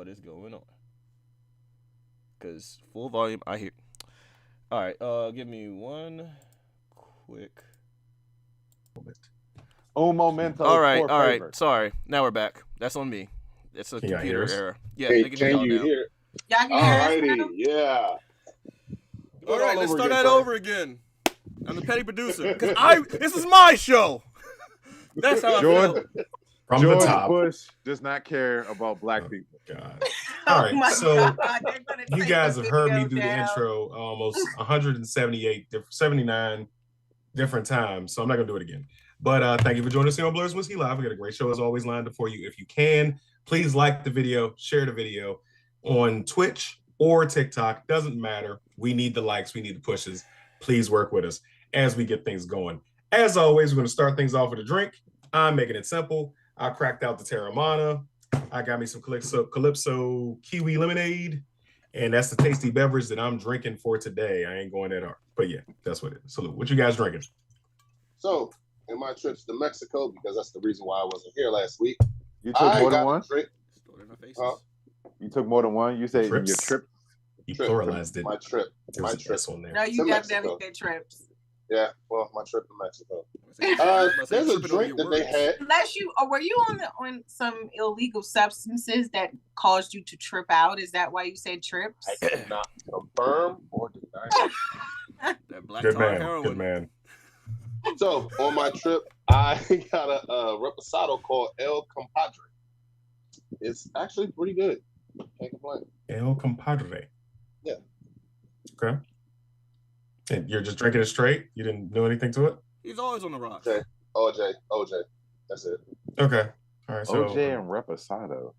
what is going on. Because full volume, I hear. All right, give me one quick. Un momento. All right, por all right. favor. Sorry, now we're back. That's on me. It's a Can y'all computer hear us? error. Yeah, Hey, they can hear can y'all you now. hear? Y'all can hear us Alrighty, now? yeah. Do All it right, let's over start again, that Trey. over again. I'm the petty producer because this is my show. That's how I feel. George, From George the top. Bush does not care about black people. God. All right, my so God, they're gonna you take guys the have heard me video do the down. intro almost 79 different times, so I'm not gonna do it again. But thank you for joining us here on Blerds and Whiskey Live. We got a great show as always lined up for you. If you can, please like the video, share the video on Twitch or TikTok. Doesn't matter. We need the likes, we need the pushes. Please work with us as we get things going. As always, we're gonna start things off with a drink. I'm making it simple. I cracked out the Terramana. I got me some Calypso Kiwi Lemonade. And that's the tasty beverage that I'm drinking for today. I ain't going that hard. But yeah, that's what it is. Salute. What you guys drinking? So, in my trips to Mexico, because that's the reason why I wasn't here last week, You took I more than got one? a drink. Throw it in our faces. Huh? You took more than one? You said Trips? your trip? You Trip. pluralized it. My trip. There My was an trip. S on there. No, you To definitely Mexico. did trips. Yeah, well, my trip to Mexico. There's There's a drink that they had. Unless you, or were you on some illegal substances that caused you to trip out? Is that why you said trips? I cannot confirm or deny. That black Good tar man. heroin. Good man. So, on my trip, I got a reposado called El Compadre. It's actually pretty good. Can't complain. El Compadre. Yeah. Okay. And you're just drinking it straight? You didn't do anything to it? He's always on the rocks. OJ. That's it. Okay. All right. So OJ and Reposado.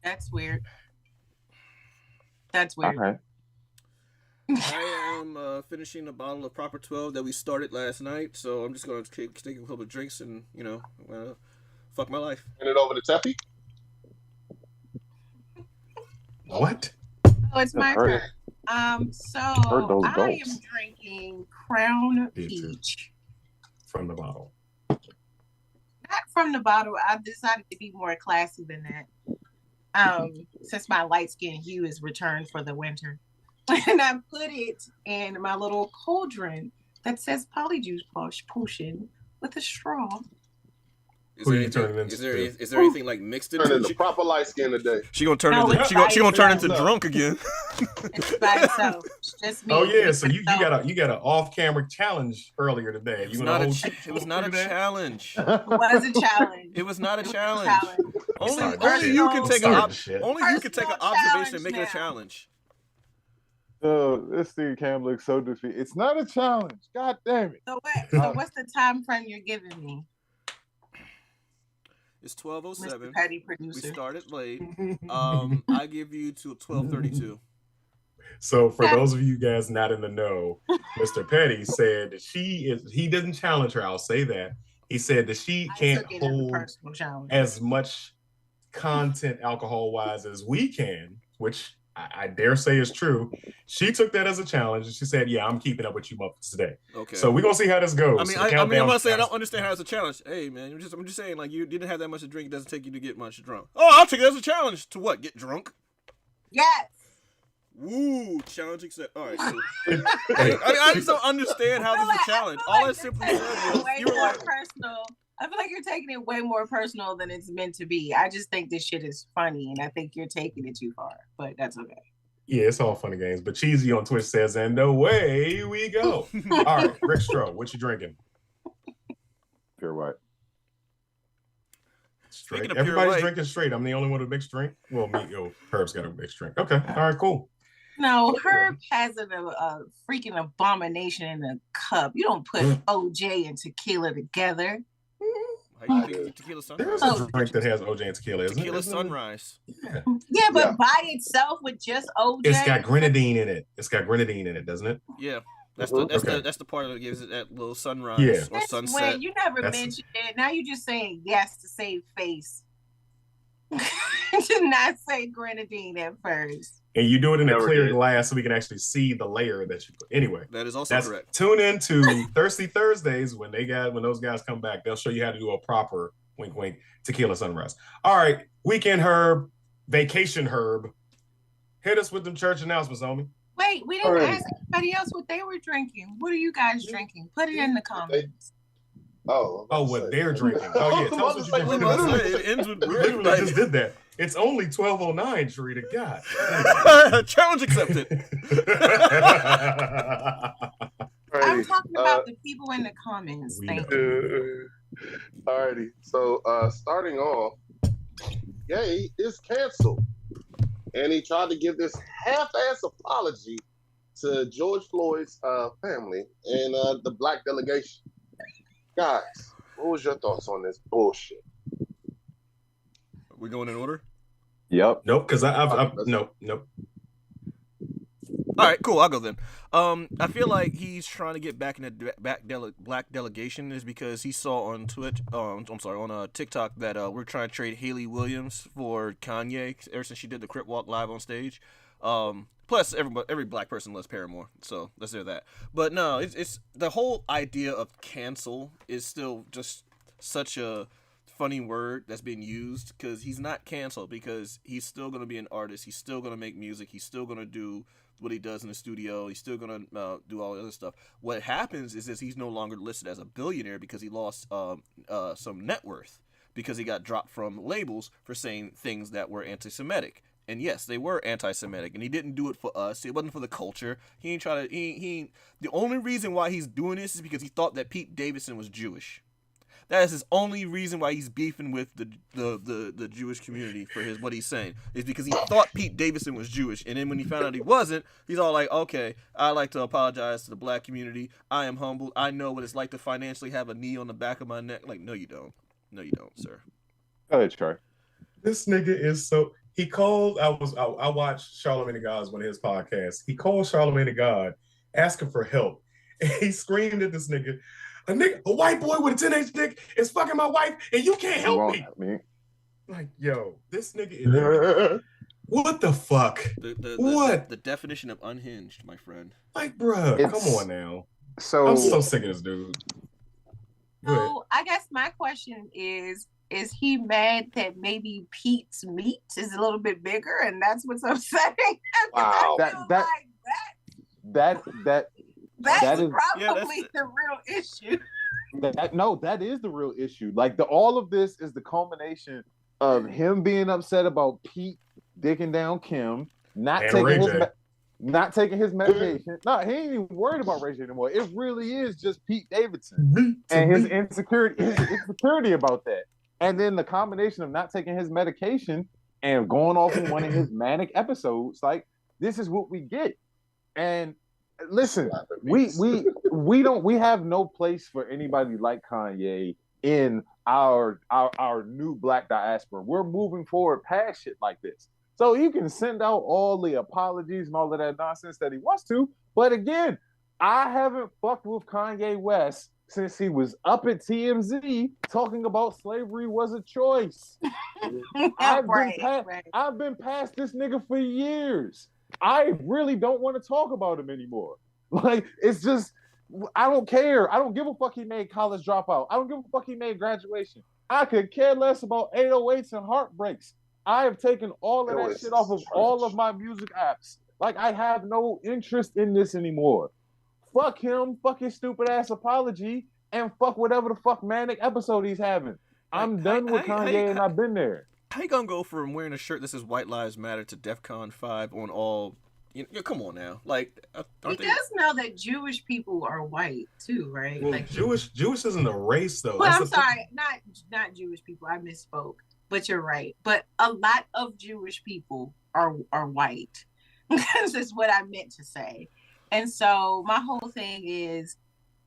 That's weird. That's All weird. right. I am finishing a bottle of Proper 12 that we started last night, so I'm just going to take a couple of drinks and, fuck my life. Turn it over to Teppy. what? Oh, it's my Heard turn. it. So Heard those I am gulps. drinking Crown Me too. Peach. From the bottle. Not from the bottle. I decided to be more classy than that. Since my light skin hue is returned for the winter. And I put it in my little cauldron that says Polyjuice Potion with a straw. Is Who there are you anything, turning into? is there anything like mixed Turn into into it? proper light skin today. She gonna turn No, into it's she gonna turn into by drunk again. It's by itself. It's just me. Oh yeah, so you got an off-camera challenge earlier today. It You was gonna not a hold it was not a challenge. It was a challenge. It was not a It was challenge. Only Sorry, only you can take Sorry, a shit. only you can take an Personal observation and make it a challenge challenge. Oh, this thing Cam looks so defeated. It's not a challenge. God damn it. So what's the time frame you're giving me, It's Mr. 12:07. Petty We Producer? started late. I give you to 12:32. So for those of you guys not in the know, Mr. Petty said that he didn't challenge her, I'll say that. He said that she I can't took it as a hold personal challenge. as much content alcohol-wise as we can, which I dare say is true. She took that as a challenge and she said, yeah, I'm keeping up with you Muppets today. Okay. So we're gonna see how this goes. I mean, So I'm countdown not saying I starts. don't understand how it's a challenge. Hey, man, I'm just saying, like, you didn't have that much to drink. It doesn't take you to get much drunk. Oh, I'll take it as a challenge. To what? Get drunk? Yes. Woo, challenge accept. All right. Cool. I just don't understand how this is a challenge. All I simply said was, you were like, personal. I feel like you're taking it way more personal than it's meant to be. I just think this shit is funny, and I think you're taking it too far. But that's okay. Yeah, it's all fun and games. But Cheesy on Twitch says, and away we go. All right, Rick Stroh, what you drinking? Pure white. Straight. Speaking of pure Everybody's white- drinking straight. I'm the only one with a mixed drink. Well, Herb's got a mixed drink. Okay, all right, cool. No, Herb has a freaking abomination in a cup. You don't put OJ and tequila together. how you think tequila There's sunrise? a drink that has OJ and tequila, isn't Tequila it? sunrise. Yeah. Yeah, but Yeah. by itself with just OJ. It's got grenadine in it. It's got grenadine in it, doesn't it? Yeah. That's Okay. that's the part that gives it that little sunrise Yeah. or That's sunset. when you never That's- mentioned it. Now you're just saying yes to save face. Did not say grenadine at first. And you do it in a Never clear did. glass so we can actually see the layer that you put. Anyway, That is also that's correct. tune in to Thirsty Thursdays when those guys come back. They'll show you how to do a proper wink wink tequila sunrise. All right, Weekend Herb, Vacation Herb. Hit us with them church announcements, homie. Wait, we didn't ask anybody else what they were drinking. What are you guys drinking? Put it in the comments. Oh, what they're drinking. Oh, yeah. Tell us what you're drinking. It ends with We literally just did that. It's only 12:09, Sharita. God. Challenge accepted. I'm talking about the people in the comments. Thank you. Alrighty. So starting off, Ye is canceled. And he tried to give this half-ass apology to George Floyd's family and the black delegation. Guys, what was your thoughts on this bullshit? We going in order? Yep. Nope, because nope. All right, cool. I'll go then. I feel like he's trying to get back in the black delegation is because he saw on Twitch, on TikTok that we're trying to trade Haley Williams for Kanye ever since she did the Crip Walk live on stage. Plus, every black person loves Paramore, so let's do that. But no, it's the whole idea of cancel is still just such a funny word that's being used because he's not canceled because he's still going to be an artist. He's still going to make music. He's still going to do what he does in the studio. He's still going to do all the other stuff. What happens is he's no longer listed as a billionaire because he lost some net worth because he got dropped from labels for saying things that were anti-Semitic. And yes, they were anti-Semitic, and he didn't do it for us. It wasn't for the culture. He ain't try to. He. The only reason why he's doing this is because he thought that Pete Davidson was Jewish. That is his only reason why he's beefing with the Jewish community for what he's saying is because he thought Pete Davidson was Jewish, and then when he found out he wasn't, he's all like, "Okay, I'd like to apologize to the black community. I am humbled. I know what it's like to financially have a knee on the back of my neck." Like, no, you don't. No, you don't, sir. Go ahead, Trey. This nigga is so. He called. I watched Charlamagne the God's one of his podcasts. He called Charlamagne the God, asking for help, and he screamed at this nigga. A white boy with a 10-inch dick is fucking my wife, and you can't help me. Like, yo, this nigga is. What the fuck? What? The definition of unhinged, my friend. Like, bruh, come on now. So I'm so sick of this dude. So I guess my question is he mad that maybe Pete's meat is a little bit bigger, and that's what's upsetting? Wow. That is is probably the real issue. That is the real issue. Like all of this is the culmination of him being upset about Pete dicking down Kim, not taking his medication. No, he ain't even worried about Ray J anymore. It really is just Pete Davidson and his insecurity about that. And then the combination of not taking his medication and going off on one of his manic episodes, like this is what we get. And listen, we have no place for anybody like Kanye in our new black diaspora. We're moving forward past shit like this. So he can send out all the apologies and all of that nonsense that he wants to. But again, I haven't fucked with Kanye West since he was up at TMZ talking about slavery was a choice. I've been past this nigga for years. I really don't want to talk about him anymore. Like, it's just, I don't care. I don't give a fuck he made College Dropout. I don't give a fuck he made Graduation. I could care less about 808s and Heartbreaks. I have taken all of that shit off of all of my music apps. Like, I have no interest in this anymore. Fuck him, fuck his stupid ass apology, and fuck whatever the fuck manic episode he's having. I'm done with Kanye and I've been there. How you gonna go from wearing a shirt that says White Lives Matter to DEFCON 5 on all? Come on now. Like, he does know that Jewish people are white too, right? Well, like Jewish isn't a race though. Well, I'm sorry, not Jewish people. I misspoke. But you're right. But a lot of Jewish people are white. This is what I meant to say. And so my whole thing is,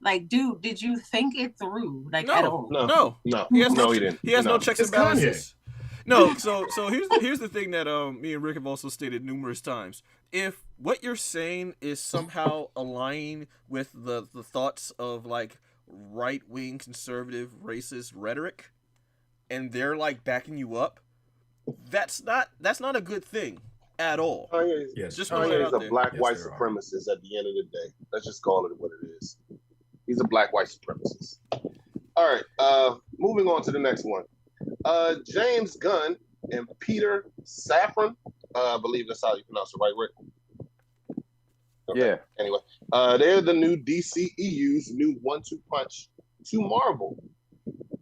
like, dude, did you think it through? Like, at all? No. He didn't. He has no checks and balances. No, so here's the thing that me and Rick have also stated numerous times. If what you're saying is somehow aligning with the thoughts of like right-wing conservative racist rhetoric, and they're like backing you up, that's not a good thing at all. Yes, just Kanye's a black white supremacist at the end of the day. Let's just call it what it is. He's a black white supremacist. All right, moving on to the next one. James Gunn and Peter Safran. I believe that's how you pronounce it, right, Rick? Okay. Yeah. Anyway, they're the new DCEU's new 1-2 punch to Marvel.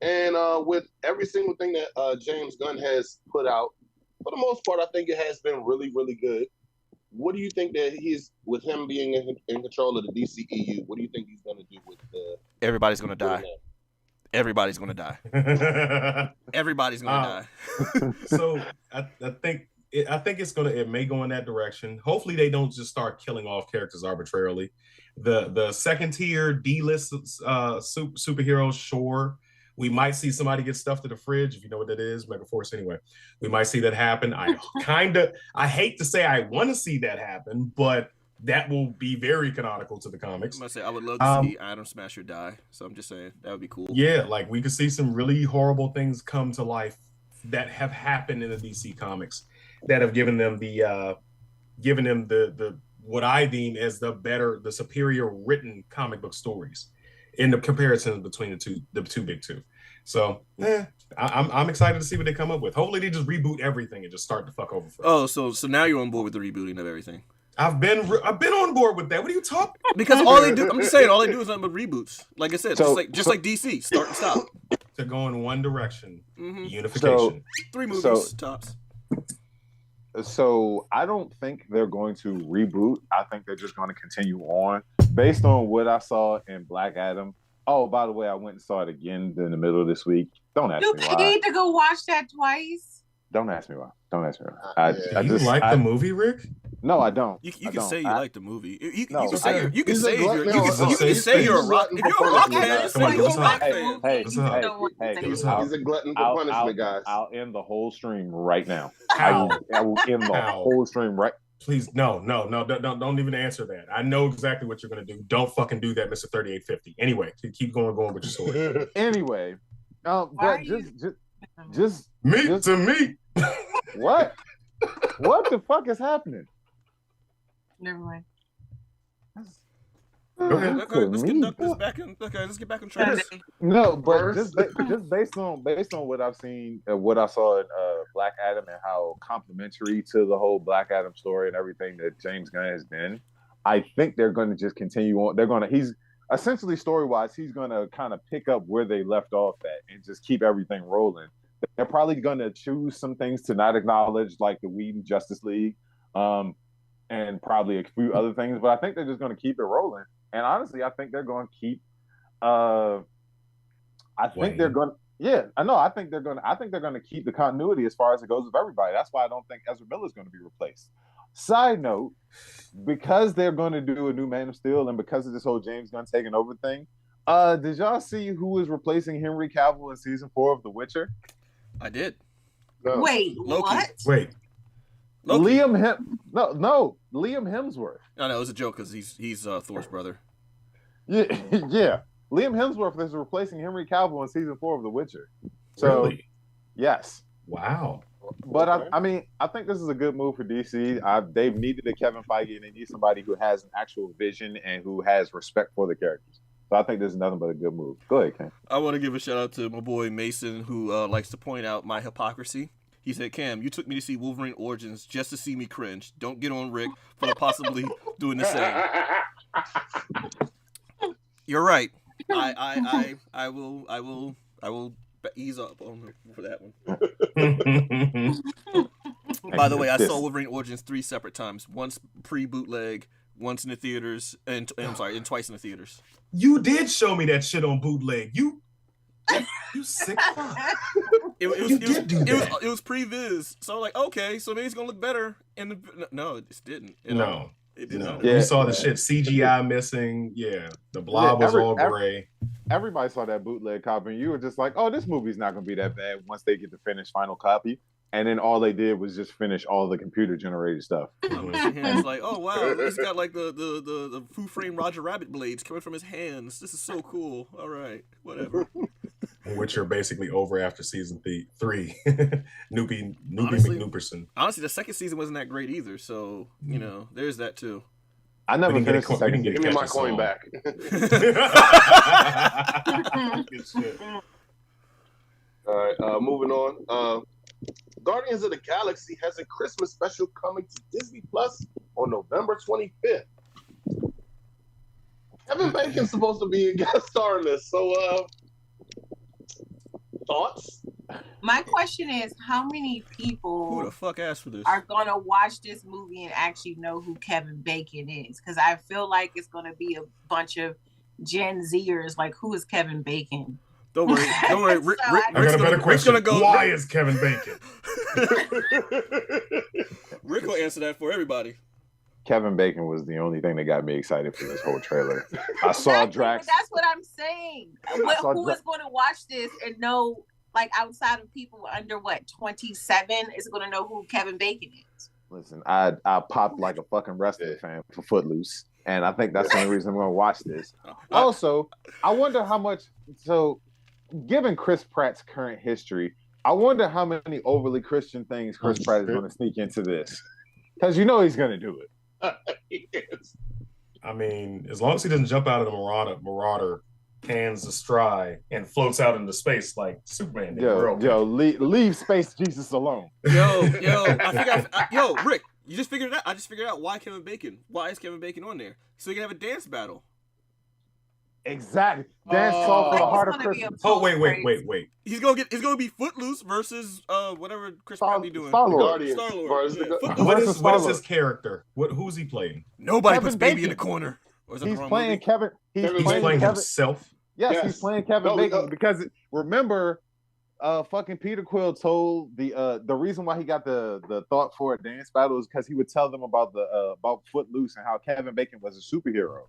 And with every single thing that James Gunn has put out, for the most part, I think it has been really, really good. What do you think that he's, with him being in control of the DCEU, what do you think he's going to do with the... Everybody's going to die. Everybody's going to die. Everybody's going to die. So I think it may go in that direction. Hopefully they don't just start killing off characters arbitrarily. The second tier D-list superheroes, sure. We might see somebody get stuffed to the fridge, if you know what that is, Megaforce anyway. We might see that happen. I hate to say I want to see that happen, but that will be very canonical to the comics. I'm gonna say I would love to see Atom Smasher die. So I'm just saying that would be cool. Yeah, like we could see some really horrible things come to life that have happened in the DC comics that have given them the what I deem as the superior written comic book stories in the comparison between the two big two. So I'm excited to see what they come up with. Hopefully they just reboot everything and just start the fuck over. Oh, so now you're on board with the rebooting of everything. I've been on board with that. What are you talking? Because all they do, I'm just saying, all they do is nothing but reboots. Like I said, just like DC, start and stop. To go in one direction, unification. 3 movies tops. So I don't think they're going to reboot. I think they're just going to continue on based on what I saw in Black Adam. Oh, by the way, I went and saw it again in the middle of this week. Don't ask me why. You paid to go watch that twice? Don't ask me why. I just like the movie, Rick? No, I don't. You can say you like the movie. You No, can say you can say He's you're a rock. If you're a rock fan, say you're a rock fan. Hey, he's a glutton for punishment, guys. I'll end the whole stream right now. I will end the whole stream right. Please, no, don't even answer that. I know exactly what you're gonna do. Don't fucking do that, Mr. 3850. Anyway, keep going with your story. Anyway, but just meat to meat. What? What the fuck is happening? Never mind. Okay, let's get back on track. No, but just based on what I've seen, what I saw in Black Adam and how complimentary to the whole Black Adam story and everything that James Gunn has been, I think they're going to just continue on. He's essentially story-wise, he's going to kind of pick up where they left off at and just keep everything rolling. They're probably going to choose some things to not acknowledge, like the Whedon Justice League, and probably a few other things. But I think they're just going to keep it rolling. And honestly, I think they're going to keep. I think they're going to keep the continuity as far as it goes with everybody. That's why I don't think Ezra Miller is going to be replaced. Side note, because they're going to do a new Man of Steel, and because of this whole James Gunn taking over thing, did y'all see who is replacing Henry Cavill in season 4 of The Witcher? I did. No. Wait, Loki. what? Wait. Loki. Liam Hemsworth. No, it was a joke because he's Thor's brother. Yeah. Liam Hemsworth is replacing Henry Cavill in season 4 of The Witcher. So, really? Yes. Wow. But I mean, I think this is a good move for DC. They've needed a Kevin Feige, and they need somebody who has an actual vision and who has respect for the characters. So I think this is nothing but a good move. Go ahead, Cam. I want to give a shout out to my boy Mason, who likes to point out my hypocrisy. He said, Cam, you took me to see Wolverine Origins just to see me cringe. Don't get on Rick for possibly doing the same. You're right. I will ease up on for that one. By the way, I saw Wolverine Origins 3 separate times. Once pre-bootleg, once in the theaters, and twice in the theaters. You did show me that shit on bootleg. You sick fuck. It was pre-viz, so I'm like, okay, so maybe it's gonna look better. No, it just didn't. No, it did not. Yeah, we saw the shit CGI missing. Yeah, the blob was all gray. Everybody saw that bootleg copy, and you were just like, "Oh, this movie's not gonna be that bad." Once they get the finished final copy, and then all they did was just finish all the computer generated stuff. It's like, oh wow, he's got like the full frame Roger Rabbit blades coming from his hands. This is so cool. All right, whatever. Which are basically over after season 3. Noopy McNooperson. Honestly, the second season wasn't that great either. So there's that too. I never finished the second season. Give me my coin back. Good shit. All right, moving on. Guardians of the Galaxy has a Christmas special coming to Disney Plus on November 25th. Kevin Bacon's supposed to be a guest star in this, so thoughts? My question is, how many Who people the fuck asked for this? are gonna watch this movie and actually know who Kevin Bacon is? Because I feel like it's gonna be a bunch of Gen Zers. Like, who is Kevin Bacon? Don't worry. So I got a better question. Why is Kevin Bacon? Rick will answer that for everybody. Kevin Bacon was the only thing that got me excited for this whole trailer. I saw Drax. That's what I'm saying. Who is going to watch this and know, like, outside of people under 27 is going to know who Kevin Bacon is? Listen, I popped like a fucking wrestling fan for Footloose, and I think that's the only reason I'm going to watch this. Also, I wonder how much. So, given Chris Pratt's current history, I wonder how many overly Christian things Chris Pratt is going to sneak into this, because you know he's going to do it. Yes. I mean, as long as he doesn't jump out of the Marauder, hands astride, and floats out into space like Superman did. Leave Space Jesus alone. Yo, Rick, you just figured it out. I just figured out why Kevin Bacon. Why is Kevin Bacon on there? So you can have a dance battle. Exactly. Dance off for the heart of Christmas. Oh, wait. He's gonna be Footloose versus whatever Chris Pratt be doing. Star-Lord. What is his character? Who's he playing? Nobody Kevin puts baby Bacon. in the corner. Or is that He's the wrong playing movie? Kevin. He's playing himself. Yes, he's playing Kevin Bacon because remember, fucking Peter Quill told the reason why he got the thought for a dance battle is because he would tell them about about Footloose and how Kevin Bacon was a superhero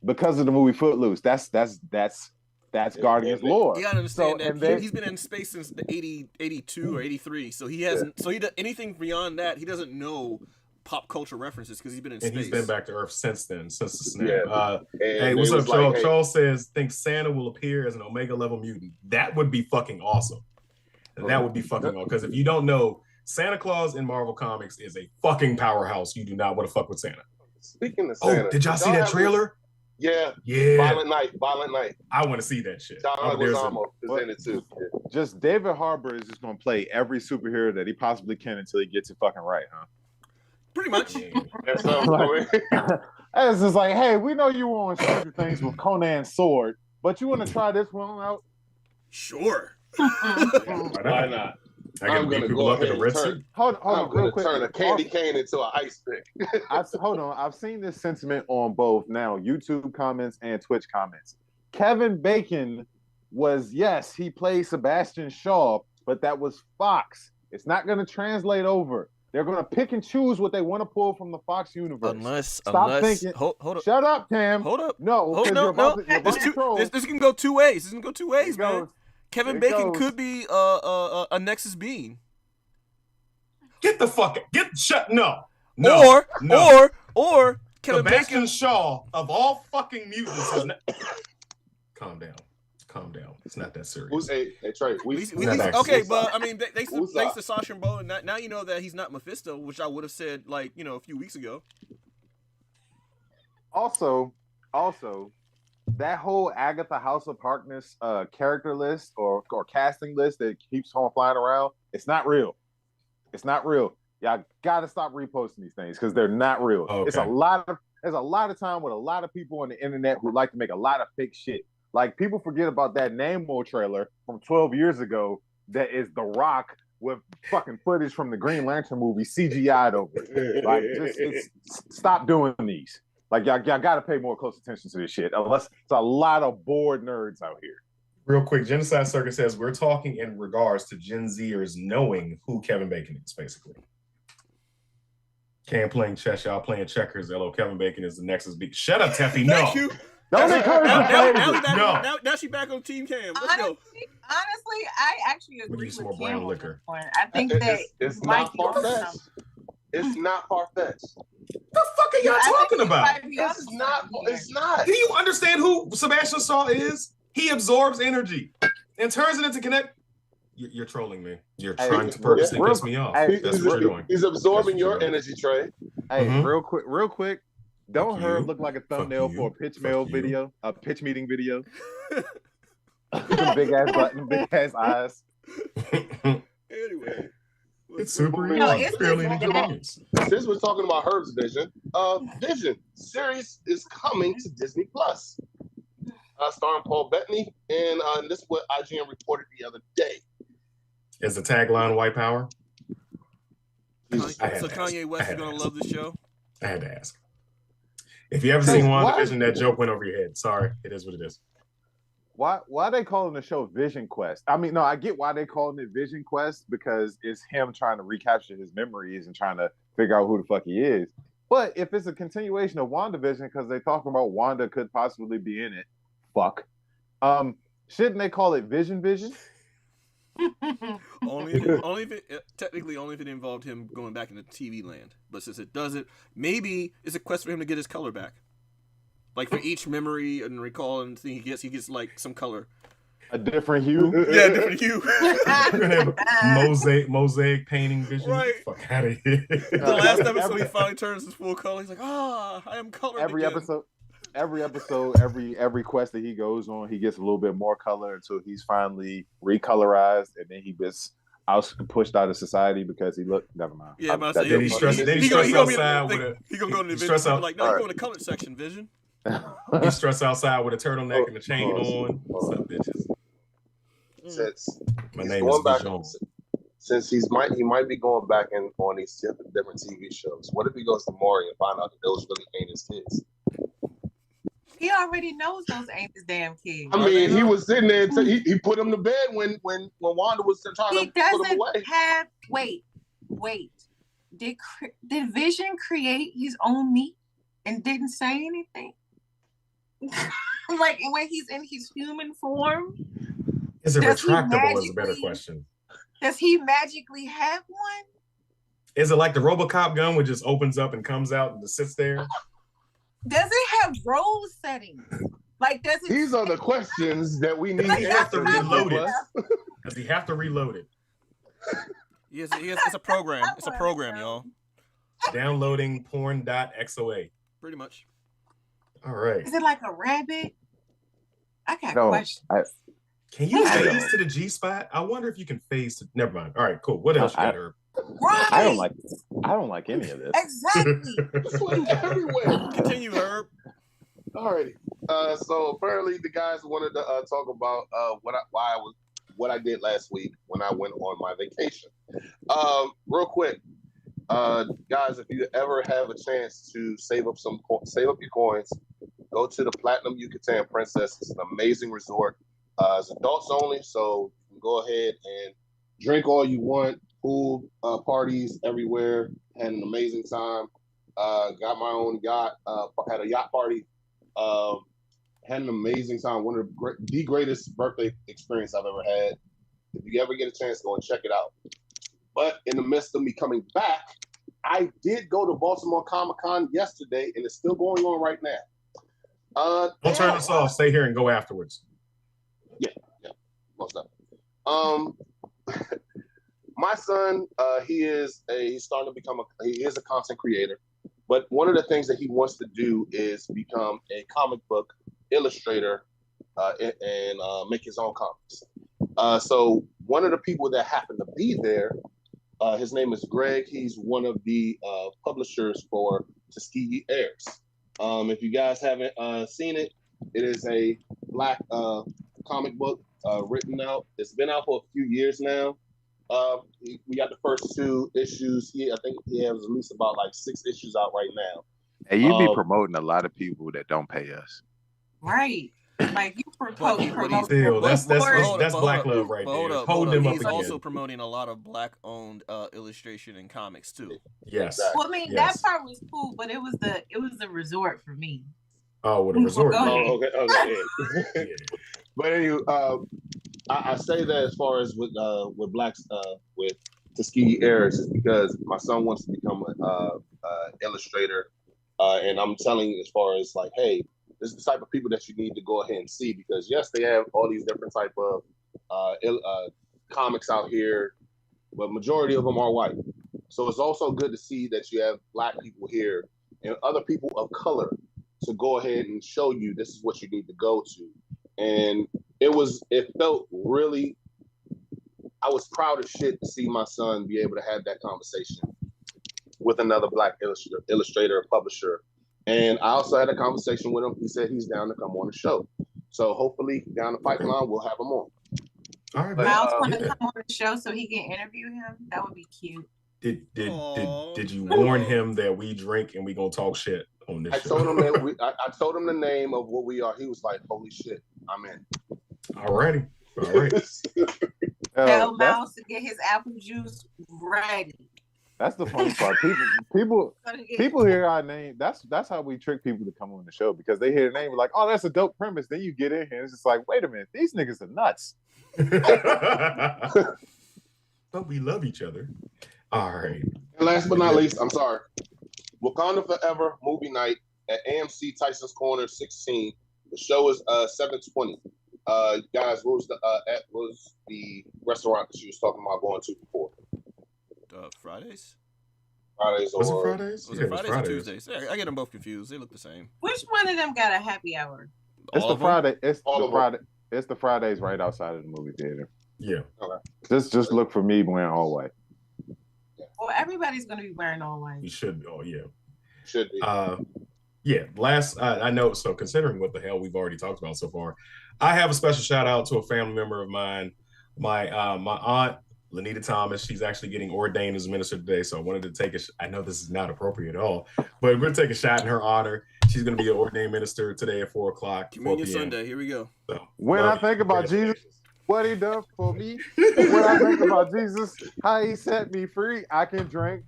because of the movie Footloose. That's Guardians lore. You gotta understand So, that he's been in space since the 82 or 83, so he hasn't. So anything beyond that, he doesn't know pop culture references because he's been in space. And he's been back to Earth since then, since the snap. Yeah. Hey, what's up, Charles? Charles says, thinks Santa will appear as an Omega level mutant. That would be fucking awesome. That would be fucking awesome. Because if you don't know, Santa Claus in Marvel Comics is a fucking powerhouse. You do not want to fuck with Santa. Speaking of Santa. Oh, did y'all see that trailer? Yeah. Violent Night. I want to see that shit. John Leguizamo is in it too. Just David Harbour is just gonna play every superhero that he possibly can until he gets it fucking right, huh? Pretty much. That's it's just like, hey, we know you were on Stranger Things with Conan's sword, but you want to try this one out? Sure. Why not? I'm going to go ahead and Hold on, real quick. Turn a candy cane into an ice pick. Hold on. I've seen this sentiment on both now YouTube comments and Twitch comments. Kevin Bacon was, yes, he played Sebastian Shaw, but that was Fox. It's not going to translate over. They're going to pick and choose what they want to pull from the Fox universe. Unless thinking. Hold up. Shut up, Cam. Hold up. No. This can go two ways. This can go two ways, man. Kevin Bacon could be a Nexus being. Get the fuck out. No. Or Kevin Sebastian Bacon. Shaw of all fucking mutants is Calm down. It's not that serious. Hey, Trey. Okay, but I mean, thanks to Sacha Baron, now you know that he's not Mephisto, which I would have said a few weeks ago. Also, that whole Agatha House of Harkness character list or casting list that keeps on flying around, it's not real. Y'all gotta stop reposting these things because they're not real. Okay. There's a lot of time with a lot of people on the internet who like to make a lot of fake shit. Like, people forget about that Namor trailer from 12 years ago that is The Rock with fucking footage from the Green Lantern movie CGI'd over it. Like, just stop doing these. Like, y'all got to pay more close attention to this shit. Unless it's a lot of bored nerds out here. Real quick, Genocide Circus says, we're talking in regards to Gen Zers knowing who Kevin Bacon is, basically. Cam playing chess, y'all playing checkers. Hello, Kevin Bacon is the Nexus beat. Shut up, Teffy. No. Thank you. Don't encourage now she's back on Team Cam. Let's go. Honestly, I actually agree with some more brown liquor. I think that it's not far-fetched. It's not far-fetched. The fuck are y'all talking about? It's not. Do you understand who Sebastian Shaw is? He absorbs energy and turns it into kinetic. You're trolling me. You're trying to purposely piss me off. That's what you're doing. He's absorbing your energy, Trey. Hey, real quick. Don't Herb look like a thumbnail for a pitch meeting video? Big ass button, big ass eyes. Anyway, It's super moving easy. No, on. it's Barely just any that. convenience. Since we're talking about Herb's Vision, Vision series is coming to Disney Plus, starring Paul Bettany, and this is what IGN reported the other day. Is the tagline white power? So Kanye West is gonna love the show. I had to ask. If you ever So seen why- WandaVision, that joke went over your head. Sorry, it is what it is. Why are they calling the show Vision Quest? I mean, no, I get why they calling it Vision Quest because it's him trying to recapture his memories and trying to figure out who the fuck he is. But if it's a continuation of WandaVision because they talking about Wanda could possibly be in it, fuck. Shouldn't they call it Vision? only if it involved him going back into TV land. But since it doesn't, maybe it's a quest for him to get his color back. Like for each memory and recall and thing he gets like some color. A different hue? Yeah, different hue. You're gonna have mosaic painting vision. Right. Fuck out of here. The last episode he finally turns his full color. He's like, I am colored Every again. episode, every quest that he goes on, he gets a little bit more color until he's finally recolorized, and then he gets pushed out of society because he looked. Never mind. Yeah, but Then he stress outside with a. He gonna go to the he stress Vision. out- Like, no, you go in the colored section, Vision. He stress outside with a turtleneck and a chain on. What's up, bitches? Since My he's name going is back, Vision. since he might be going back on these different TV shows. What if he goes to Maury and find out that those really ain't his kids? He already knows those ain't his damn kids. I mean, he was sitting there. He put him to bed when Wanda was trying He to put him doesn't away. have. Wait. Did Vision create his own meat and didn't say anything? Like when he's in his human form, Is it Does he retractable? Is a better magically- question. does he magically have one? Is it like the RoboCop gun, which just opens up and comes out and just sits there? Does it have role settings? Like, does it? These are the questions that we need Like, You have to answered. reload it. Does he have to reload it? Yes, it's a program. It's a program, y'all. Downloading porn.xoa. Pretty much. All right. Is it like a rabbit? I got No, questions. Can you I don't. phase to the G spot? I wonder if you can phase to. Never mind. All right, cool. What else you got, Herb? Right. I don't like any of this. Exactly. It's like everywhere. Continue, Herb. Alrighty. So apparently the guys wanted to talk about what I did last week when I went on my vacation. Real quick, guys, if you ever have a chance to save up your coins, go to the Platinum Yucatan Princess. It's an amazing resort. It's adults only, so you can go ahead and drink all you want. Pool parties everywhere. Had an amazing time. Got my own yacht. Had a yacht party. Had an amazing time. One of the greatest birthday experience I've ever had. If you ever get a chance, go and check it out. But in the midst of me coming back, I did go to Baltimore Comic-Con yesterday, and it's still going on right now. Don't turn us off. Stay here and go afterwards. Yeah, most definitely. My son, he's starting to become he is a content creator, but one of the things that he wants to do is become a comic book illustrator and make his own comics. So one of the people that happened to be there, his name is Greg. He's one of the publishers for Tuskegee Heirs. If you guys haven't seen it, it is a Black comic book written out. It's been out for a few years now. We got the first 2 issues. I think he has at least about like 6 issues out right now. Hey, you be promoting a lot of people that don't pay us. Right. Like you promote. Still, that's But Black love right hold there. up, Hold them up He's again. also promoting a lot of Black-owned illustration and comics too. Yes. Exactly. Well, I mean, Yes. that part was cool, but it was the resort for me. Oh, with a resort. Go ahead. Oh, okay. Yeah. But anyway, I say that as far as with Blacks with Tuskegee Heirs is because my son wants to become an illustrator, and I'm telling you as far as like, hey, this is the type of people that you need to go ahead and see because yes, they have all these different type of comics out here, but majority of them are white. So it's also good to see that you have Black people here and other people of color to go ahead and show you this is what you need to go to. And it felt really I was proud as shit to see my son be able to have that conversation with another Black illustrator, publisher. And I also had a conversation with him. He said he's down to come on the show. So hopefully down the pipeline, we'll have him on. All right, Miles want to come on the show so he can interview him. That would be cute. Did you warn him that we drink and we gonna talk shit on this show? Told him that I told him the name of what we are. He was like, "Holy shit, I'm in." All right. Tell Miles to get his apple juice ready. That's the funny part. People hear our name. That's how we trick people to come on the show, because they hear the name like, oh, that's a dope premise. Then you get in here, it's just like, wait a minute, these niggas are nuts. But we love each other. All right. And last but not least, I'm sorry. Wakanda Forever movie night at AMC Tyson's Corner 16. The show is 7:20. Guys, what was the restaurant that you was talking about going to before? Fridays. Was it Fridays? Was it Fridays or Tuesdays? I get them both confused. They look the same. Which one of them got a happy hour? It's the Friday. It's the Friday. It's the Fridays right outside of the movie theater. Yeah. Okay. Just look for me wearing all white. Well, everybody's gonna be wearing all white. You should be. Oh yeah. Should be. Yeah. Last, I know. So considering what the hell we've already talked about so far, I have a special shout out to a family member of mine. My aunt, Lanita Thomas. She's actually getting ordained as a minister today. So I wanted to take I know this is not appropriate at all, but we're going to take a shot in her honor. She's going to be an ordained minister today at 4:00. Communion Sunday. Here we go. So, when I think about Jesus, what he done for me, when I think about Jesus, how he set me free, I can drink.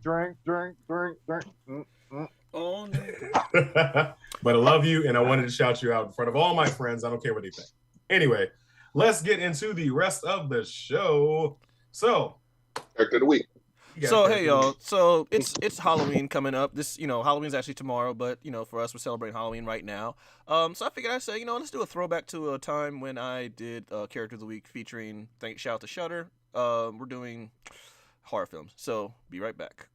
Oh, no. But I love you, and I wanted to shout you out in front of all my friends. I don't care what they think. Anyway, let's get into the rest of the show. So, Character of the week. So hey y'all, so it's Halloween coming up. This Halloween's actually tomorrow, but for us we're celebrating Halloween right now. So I figured I'd say let's do a throwback to a time when I did Character of the Week featuring shout out to Shudder. We're doing horror films, so be right back.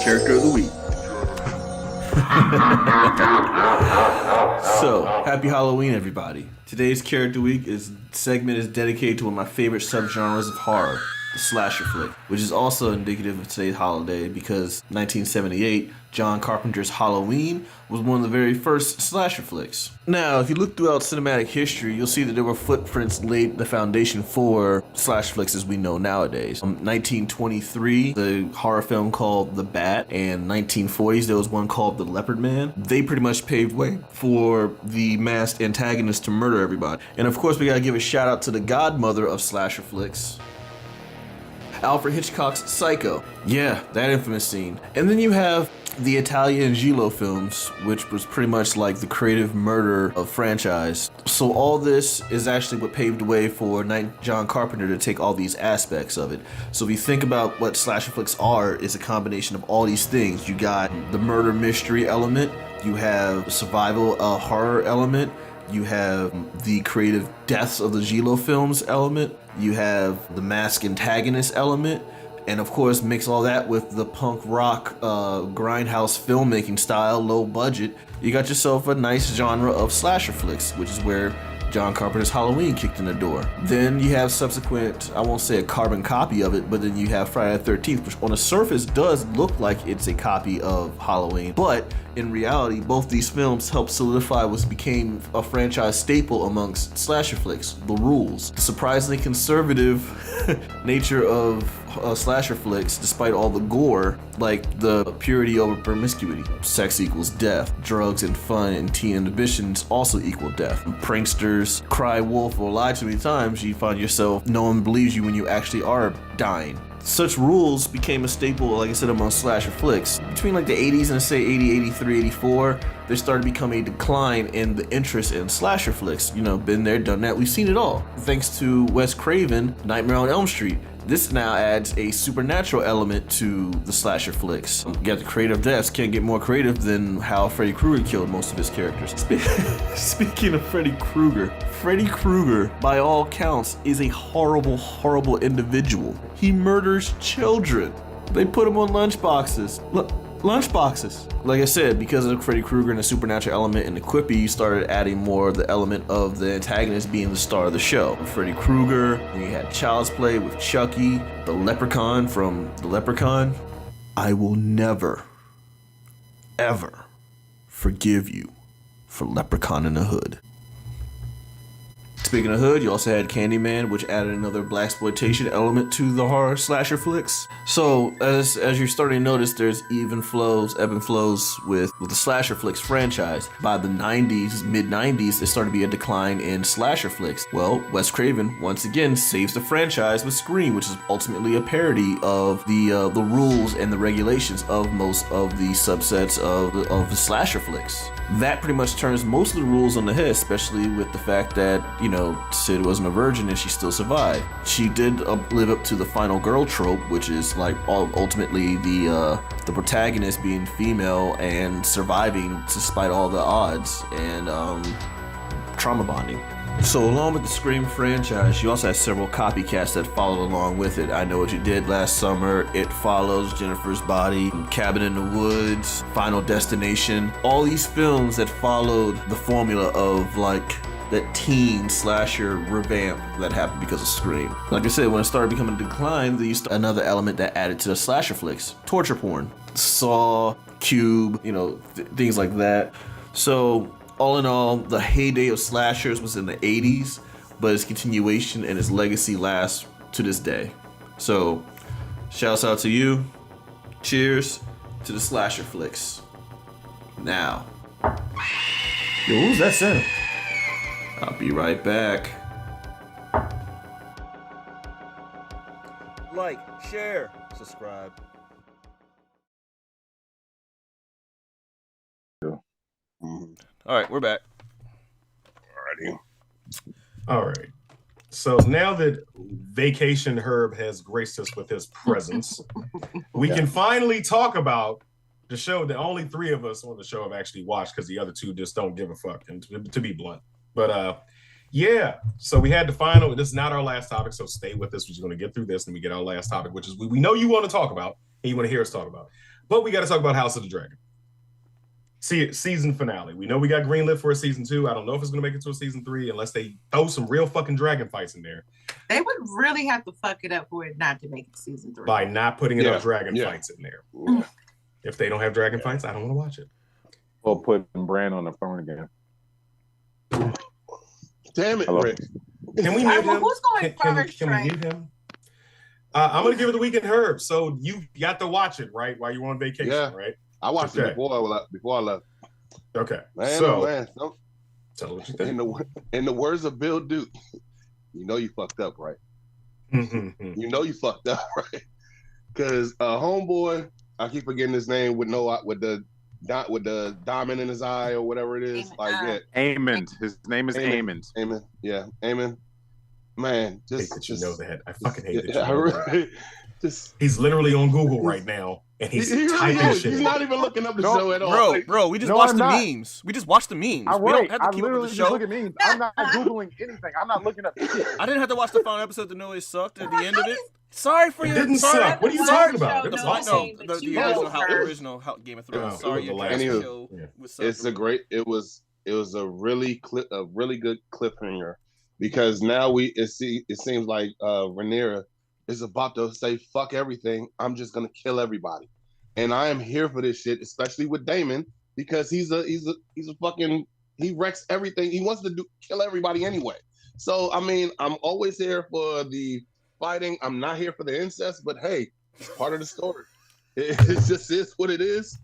Character of the Week. So, happy Halloween, everybody. Today's Character Week segment is dedicated to one of my favorite subgenres of horror, the slasher flick, which is also indicative of today's holiday because 1978, John Carpenter's Halloween was one of the very first slasher flicks. Now, if you look throughout cinematic history, you'll see that there were footprints laid the foundation for slash flicks as we know nowadays. 1923, the horror film called The Bat, and 1940s, there was one called The Leopard Man. They pretty much paved way for the masked antagonist to murder everybody. And of course, we gotta give a shout out to the godmother of slasher flicks, Alfred Hitchcock's Psycho. Yeah, that infamous scene. And then you have the Italian Giallo films, which was pretty much like the creative murder of franchise. So all this is actually what paved the way for John Carpenter to take all these aspects of it. So if you think about what slasher flicks are, it's a combination of all these things. You got the murder mystery element, you have survival horror element, you have the creative deaths of the Giallo films element, you have the mask antagonist element, and of course mix all that with the punk rock grindhouse filmmaking style, low budget. You got yourself a nice genre of slasher flicks, which is where John Carpenter's Halloween kicked in the door. Then you have subsequent, I won't say a carbon copy of it, but then you have Friday the 13th, which on the surface does look like it's a copy of Halloween, but in reality, both these films helped solidify what became a franchise staple amongst slasher flicks, The Rules. The surprisingly conservative nature of slasher flicks, despite all the gore, like the purity over promiscuity. Sex equals death. Drugs and fun and teen inhibitions also equal death. Pranksters cry wolf or lie too many times, you find yourself, no one believes you when you actually are dying. Such rules became a staple, like I said, among slasher flicks. Between like the 80s and say 80, 83, 84, there started to become a decline in the interest in slasher flicks. You know, been there, done that, we've seen it all. Thanks to Wes Craven, Nightmare on Elm Street. This now adds a supernatural element to the slasher flicks. You got the creative deaths, can't get more creative than how Freddy Krueger killed most of his characters. Speaking of Freddy Krueger, by all counts, is a horrible, horrible individual. He murders children. They put him on lunchboxes. Lunchboxes. Like I said, because of Freddy Krueger and the supernatural element in the quippy, you started adding more of the element of the antagonist being the star of the show. Freddy Krueger, and you had Child's Play with Chucky, the Leprechaun from The Leprechaun. I will never, ever forgive you for Leprechaun in the Hood. Speaking of Hood, you also had Candyman, which added another blaxploitation element to the horror slasher flicks. So as you're starting to notice, there's ebb and flows with the slasher flicks franchise. By the 90s, mid-90s, there started to be a decline in slasher flicks. Well, Wes Craven once again saves the franchise with Scream, which is ultimately a parody of the rules and the regulations of most of the subsets of the slasher flicks. That pretty much turns most of the rules on the head, especially with the fact that, you know, Sid wasn't a virgin and she still survived. She did live up to the final girl trope, which is like ultimately the protagonist being female and surviving despite all the odds and trauma bonding. So along with the Scream franchise, you also had several copycats that followed along with it. I Know What You Did Last Summer, It Follows, Jennifer's Body, Cabin in the Woods, Final Destination. All these films that followed the formula of like that teen slasher revamp that happened because of Scream. Like I said, when it started becoming a decline, they used another element that added to the slasher flicks. Torture porn. Saw, Cube, you know, things like that. So all in all, the heyday of slashers was in the 80s, but its continuation and its legacy lasts to this day. So, shouts out to you. Cheers to the slasher flicks. Now. Yo, what was that sound? I'll be right back. Like, share, subscribe. All right, we're back. Alrighty. All right. So now that Vacation Herb has graced us with his presence, we can finally talk about the show that only 3 of us on the show have actually watched because the other 2 just don't give a fuck, and to be blunt. But yeah, so we had the final. This is not our last topic, so stay with us. We're just going to get through this and we get our last topic, which is we know you want to talk about and you want to hear us talk about. But we got to talk about House of the Dragon. See, season finale. We know we got greenlit for a season 2. I don't know if it's going to make it to a season 3 unless they throw some real fucking dragon fights in there. They would really have to fuck it up for it not to make it season 3. By not putting enough dragon fights in there. Yeah. If they don't have dragon fights, I don't want to watch it. Or putting Bran on the phone again. Damn it, Hello? Rick. Can we mute him? Who's going first, Can we mute him? I'm going to give it the weekend Herb. So you got to watch it, right? While you were on vacation, right? I watched it before I left. Okay. Man, so, man, tell what you think. In the words of Bill Duke, you know you fucked up, right? You know you fucked up, right? Because homeboy, I keep forgetting his name with the diamond in his eye or whatever it is. Aemond. His name is Aemond. Aemond. Yeah, Aemond. Man, I hate that you know that. I fucking hate that you know that. He's literally on Google right now, and he's typing shit. He's not even looking up the show at all. Bro, we just watched the memes. We just watched the memes. We don't have to keep up with the show. Look at memes. I'm not Googling anything. I'm not looking up shit. I didn't have to watch the final episode to know it sucked at the end of it. Sorry for It you. didn't suck. What are you talking about? The original Game of Thrones. Sorry, your last show it's a great. It was a really good cliffhanger because now it seems like Rhaenyra is about to say fuck everything. I'm just gonna kill everybody, and I am here for this shit, especially with Daemon because he's a fucking he wrecks everything. He wants to kill everybody anyway. So I mean, I'm always here for the fighting. I'm not here for the incest, but hey, it's part of the story. It just is what it is.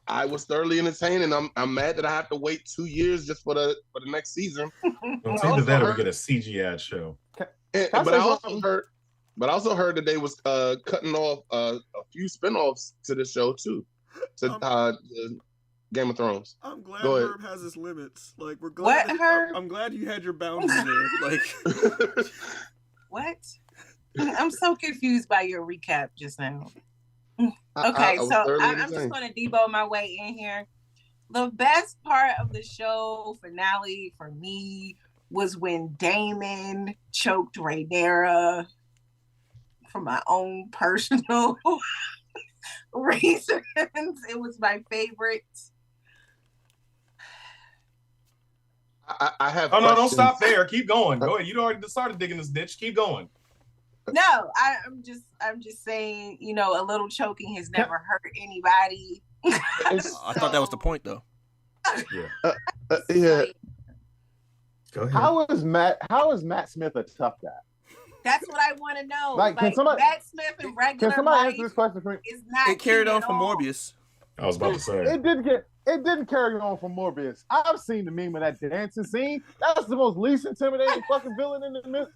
I was thoroughly entertained, and I'm mad that I have to wait 2 years just for the next season. It's either that or we get a CGI show. But I also heard that they was cutting off a few spinoffs to the show too, to Game of Thrones. I'm glad Herb has his limits. Like we're glad. What, Herb? I'm glad you had your boundaries there. Like what? I'm so confused by your recap just now. Okay, so I'm just going to debo my way in here. The best part of the show finale for me was when Damon choked Rhaenyra for my own personal reasons. It was my favorite. I have. Oh no! Don't stop there. Keep going. Go ahead. You already started digging this ditch. Keep going. No, I'm just saying. You know, a little choking has never hurt anybody. I thought that was the point, though. Yeah. Yeah. Go ahead. How is Matt Smith a tough guy? That's what I want to know. Like, can somebody, Matt Smith in regular can somebody life answer this question for me? is not. It carried on at from all. Morbius. I was about to say. It didn't carry on from Morbius. I've seen the meme of that dancing scene. That's the most least intimidating fucking villain in the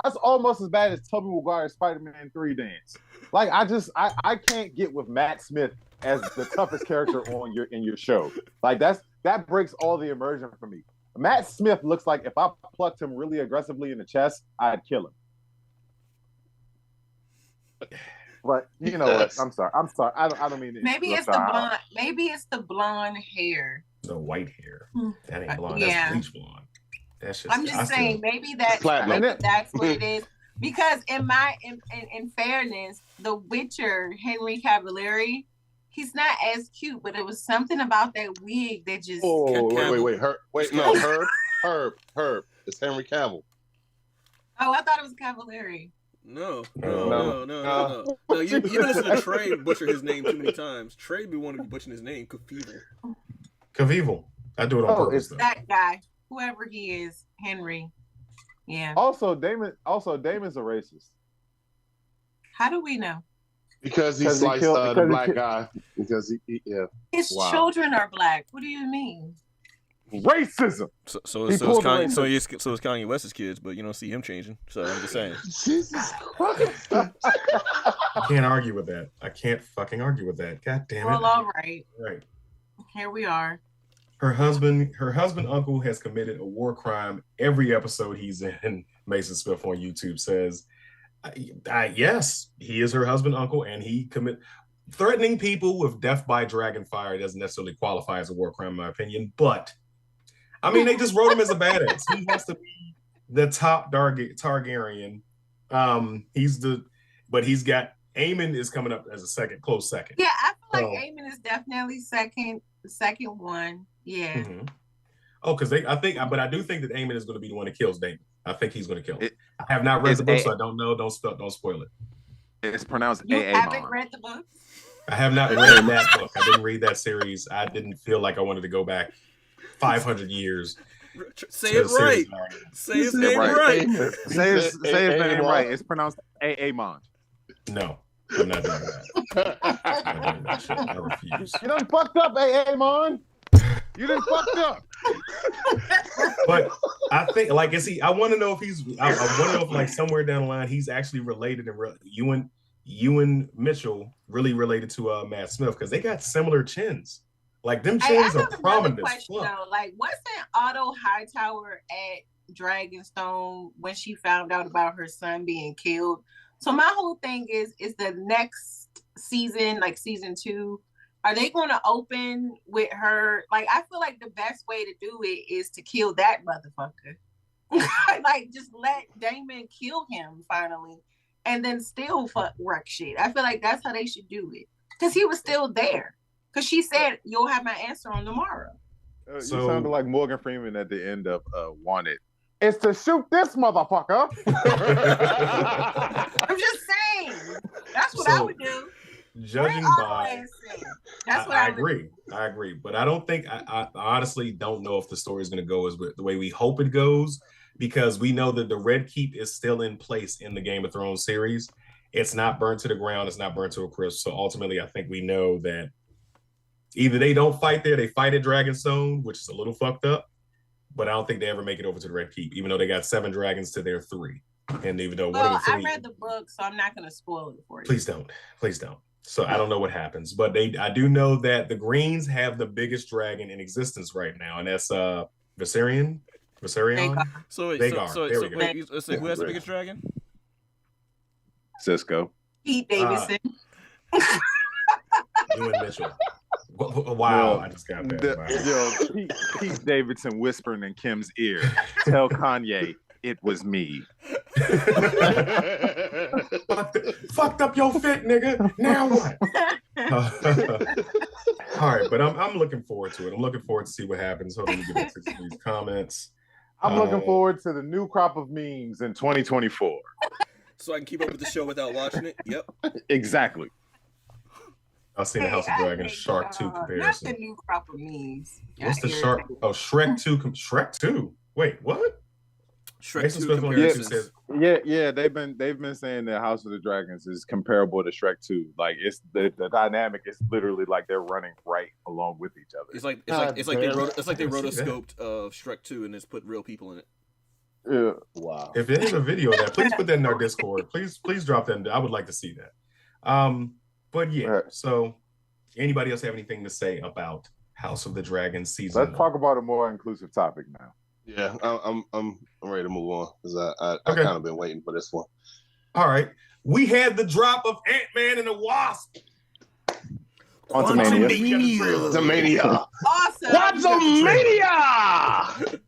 that's almost as bad as Tobey Maguire's Spider-Man 3 dance. Like I can't get with Matt Smith as the toughest character in your show. Like that breaks all the immersion for me. Matt Smith looks like if I plucked him really aggressively in the chest, I'd kill him. But you know what? I'm sorry. I don't mean to. Maybe it's the blonde. Maybe it's the blonde hair. The white hair. That ain't blonde. Yeah. That's bleach blonde. That's just. I'm just saying. Maybe that's what it is. Because in fairness, the Witcher Henry Cavill, he's not as cute, but it was something about that wig that just. Oh wait, Herb. It's Henry Cavill. Oh, I thought it was Cavallari. No. You've been listening to Trey butcher his name too many times. Trey be wanting to be butchering his name, Knievel. I do it on purpose. That guy, whoever he is, Henry. Yeah. Also, Damon's a racist. How do we know? Because he sliced the black guy. Because he his children are black. What do you mean? Racism. So is Kanye West's kids, but you don't see him changing. So I'm just saying. Jesus Christ. I can't argue with that. I can't fucking argue with that. God damn it. Well, all right. Right. Here we are. Her husband uncle has committed a war crime. Every episode he's in, Mason Smith on YouTube says, yes, he is her husband uncle, and he threatening people with death by dragon fire doesn't necessarily qualify as a war crime, in my opinion, but I mean, they just wrote him as a badass. He has to be the top Targaryen. But he's got Aemon is coming up as a close second. Yeah, I feel like Aemon is definitely the second one. Yeah. Mm-hmm. Oh, because I do think that Aemon is going to be the one that kills Daemon. I think he's going to kill him. I have not read the book, so I don't know. Don't spoil it. It's pronounced You haven't read the book? I have not read that book. I didn't read that series. I didn't feel like I wanted to go back 500 years. Say it right. Say his name right. Say his name right. It's pronounced Aemon. No, I'm not doing that. I'm not doing that shit. I refuse. You done fucked up, Aemon. You done fucked up. But I think, like, I want to know if I want to know if, like, somewhere down the line, he's actually related and Ewan Mitchell really related to Matt Smith, because they got similar chins. Like, them chins are prominent as fuck. Like, wasn't Otto Hightower at Dragonstone when she found out about her son being killed? So my whole thing is the next season, like season 2, are they going to open with her? Like, I feel like the best way to do it is to kill that motherfucker. Like, just let Damon kill him finally, and then still wreck shit. I feel like that's how they should do it, because he was still there. Because she said, "You'll have my answer on tomorrow." You sounded like Morgan Freeman at the end of Wanted. It's to shoot this motherfucker. I'm just saying. That's what I would do. Judging by, that's what I agree. I agree, but I don't think I honestly don't know if the story is going to go the way we hope it goes, because we know that the Red Keep is still in place in the Game of Thrones series. It's not burnt to the ground. It's not burnt to a crisp. So ultimately, I think we know that either they don't fight there, they fight at Dragonstone, which is a little fucked up. But I don't think they ever make it over to the Red Keep, even though they got 7 dragons to their 3. And even though I read the book, so I'm not going to spoil it for you. Please don't. So I don't know what happens, but I do know that the Greens have the biggest dragon in existence right now, and that's Viserion. So wait, who has the biggest dragon? Cisco. Pete Davidson. You and Mitchell. Wow, I just got that. Pete Davidson whispering in Kim's ear. Tell Kanye it was me. Fucked up your fit, nigga. Now what? All right, but I'm looking forward to it. I'm looking forward to see what happens. Hold on, let me get into these comments. I'm looking forward to the new crop of memes in 2024. So I can keep up with the show without watching it? Yep. Exactly. I've seen the House of Dragons Shark 2 comparison. Not the new crop of memes. What's the Shark? Oh, Shrek 2. Shrek 2? Wait, what? Shrek 2 comparisons. Yeah. They've been saying that House of the Dragons is comparable to Shrek 2. Like it's the dynamic is literally like they're running right along with each other. It's like they rotoscoped Shrek 2 and just put real people in it. Yeah. Wow. If there's a video of that, please put that in our Discord. Please drop that. I would like to see that. But yeah. So, anybody else have anything to say about House of the Dragon season? Let's talk about a more inclusive topic now. Yeah, I'm ready to move on because I kind of been waiting for this one. All right, we had the drop of Ant-Man and the Wasp. Quantumania. Awesome. Quantumania.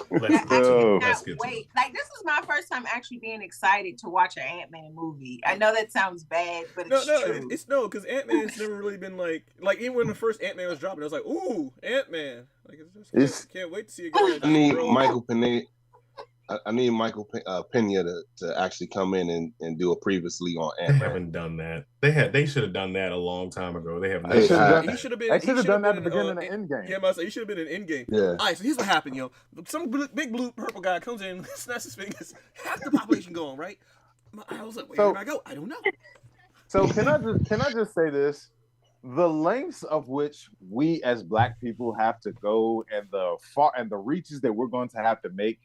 Let's get wait. Like, this is my first time actually being excited to watch an Ant-Man movie. I know that sounds bad, but it's true. It's because Ant-Man's never really been like even when the first Ant-Man was dropping, I was like, ooh, Ant-Man. Like, can't wait to see it again. I need Michael Pena. I need Michael Pena to actually come in and do a previously on Ant-Man. They haven't done that. They should have done that a long time ago. They haven't. He should have done that at the beginning of Endgame. Yeah, he should have been in Endgame. Yeah. All right, so here's what happened, Some big blue purple guy comes in, snaps his fingers, half the population gone, right? I was like, where did I go? I don't know. So can I just say this? The lengths of which we as Black people have to go and the reaches that we're going to have to make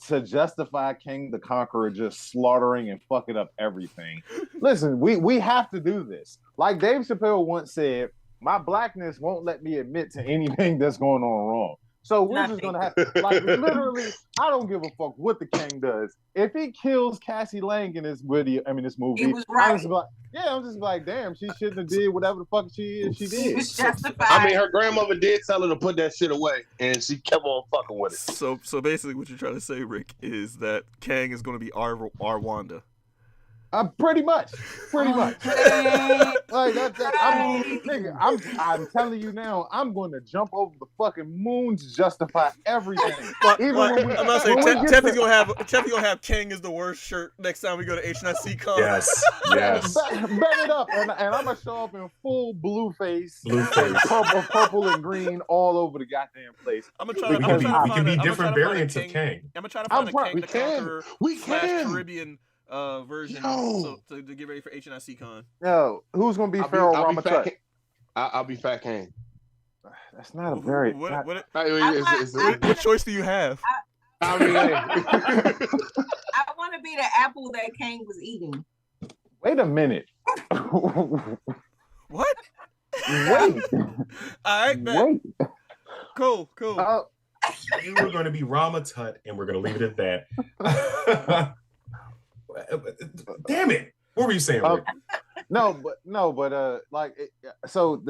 to justify King the Conqueror just slaughtering and fucking up everything. Listen, we have to do this. Like Dave Chappelle once said, my Blackness won't let me admit to anything that's going on wrong. So we're just gonna have to, like, literally, I don't give a fuck what the King does. If he kills Cassie Lang in this movie, it was right. I'm just like, damn, she shouldn't have did whatever the fuck she did. She was justified. I mean, her grandmother did tell her to put that shit away, and she kept on fucking with it. So basically, what you're trying to say, Rick, is that Kang is going to be our Wanda. Pretty much. Like I'm telling you now, I'm going to jump over the fucking moon to justify everything. I'm not saying Teffy's gonna have Kang is the worst shirt next time we go to HNIC Con. Yes. Bet it up, and I'm gonna show up in full blue face, purple and green all over the goddamn place. We can be different variants of Kang. I'm gonna try to find a Kang the Conqueror / Caribbean version to get ready for HNIC Con. Yo, who's gonna be Pharaoh Ramatut? I'll be Fat Kang. That's not a very. What choice do you have? I want to be the apple that Kang was eating. Wait a minute. What? Wait. All right, man. Wait. Cool. You were going to be Ramatut, and we're going to leave it at that. Damn it! What were you saying? So the